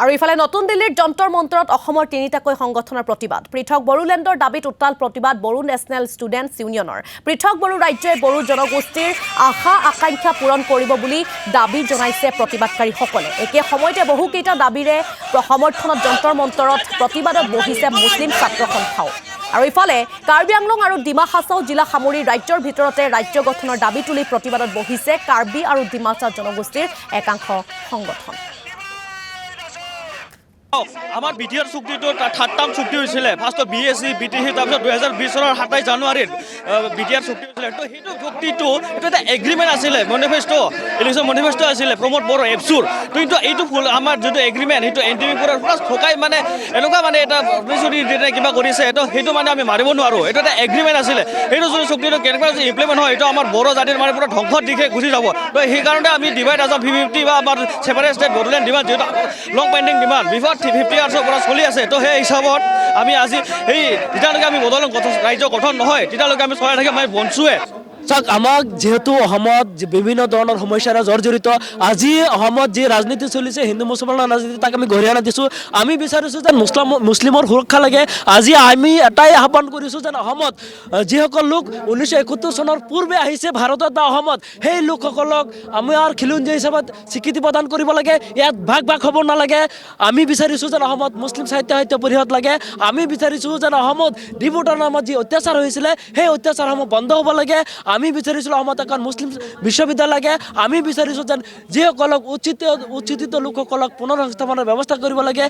আৰু ইফালে নতুন দিল্লীৰ যন্তৰ মন্তৰত অসমৰ তিনিটাকৈ সংগঠনৰ প্ৰতিবাদ পৃথক বড়োলেণ্ডৰ দাবীত উত্তাল প্ৰতিবাদ বড়ো নেশ্যনেল ষ্টুডেণ্টছ ইউনিয়নৰ পৃথক বড়ো ৰাজ্যই বড়ো জনগোষ্ঠীৰ আশা আকাংক্ষা পূৰণ কৰিব বুলি দাবী জনাইছে প্ৰতিবাদকাৰীসকলে একে সময়তে বহুকেইটা দাবীৰে সমৰ্থনত যন্তৰ মন্তৰত প্ৰতিবাদত বহিছে মুছলিম ছাত্ৰ সন্থাও আৰু ইফালে কাৰ্বি আংলং আৰু ডিমা হাছাও জিলা সামৰি ৰাজ্যৰ ভিতৰতে ৰাজ্য গঠনৰ দাবী তুলি প্ৰতিবাদত বহিছে কাৰ্বি আৰু ডিমাছা জনগোষ্ঠীৰ একাংশ সংগঠন আমাৰ বিটিআৰ চুক্তিটো থাৰ্ডটাৰ্ম চুক্তি হৈছিলে ফাৰ্ষ্ট বিএছচি বিটিসি তাৰপিছত 2020 চনৰ 27 জানুৱাৰীত বিটিআৰ চুক্তি হৈছিলে তো সেইটো চুক্তিটো এইটো এটা এগ্ৰিমেণ্ট আছিলে মেনিফেষ্টো ইলেকশ্যন মেনিফেষ্টো আছিলে প্ৰমোদ বড়ো এপছুৰ কিন্তু এইটো ফুল আমাৰ যিটো এগ্ৰিমেণ্ট সেইটো এনটিভি কৰাৰ প্লাছ ঠকাই মানে এনেকুৱা মানে এটা কিবা কৰিছে তো সেইটো মানে আমি মাৰিব নোৱাৰোঁ এইটো এটা এগ্ৰিমেণ্ট আছিলে সেইটো যদি চুক্তিটো কেনেকুৱা যদি ইমপ্লিমেণ্ট হয় এইটো আমাৰ বড়ো জাতিৰ মানে পুৰা ধ্বংসৰ দিশে গুচি যাব তো সেইকাৰণে আমি ডিভাইড আছ ভি50 বা আমাৰ ছেপাৰেট ষ্টেট বড়োলেণ্ড ডিমাণ্ড যিহেতু লং পেণ্ডিং ডিমাণ্ড বিফৰ 50 ইয়াৰ্ছৰ পৰা চলি আছে তো সেই হিচাপত আমি আজি এই যেতিয়ালৈকে আমি বদল ৰাজ্য গঠন নহয় তেতিয়ালৈকে আমি চলাই থাকিম আমি বঞ্চুৱে চাওক আমাক যেহেতু অসমত বিভিন্ন ধৰণৰ সমস্যাৰে জৰ্জৰিত আজি অসমত যি ৰাজনীতি চলিছে হিন্দু মুছলমানৰ ৰাজনীতি তাক আমি গঢ়ি আনি দিছোঁ আমি বিচাৰিছোঁ যে মুছলিমৰ সুৰক্ষা লাগে আজি আমি এটাই আহ্বান কৰিছোঁ যেন অসমত যিসকল লোক 1971 চনৰ পূৰ্বে আহিছে ভাৰতত বা অসমত সেই লোকসকলক আমাৰ খিলঞ্জীয়া হিচাপত স্বীকৃতি প্ৰদান কৰিব লাগে ইয়াত ভাগ ভাগ হ'ব নালাগে আমি বিচাৰিছোঁ যেন অসমত মুছলিম সাহিত্য পৰিষদ লাগে আমি বিচাৰিছোঁ যেন অসমত ডিব্ৰুগড়ৰ নামত যি অত্যাচাৰ হৈছিলে সেই অত্যাচাৰসমূহ বন্ধ হ'ব লাগে আমি বিচাৰিছিলোঁ অসমত এখন মুছলিম বিশ্ববিদ্যালয় লাগে আমি বিচাৰিছোঁ যেন যিসকলক উচিত লোকসকলক পুনৰ সংস্থাপনৰ ব্যৱস্থা কৰিব লাগে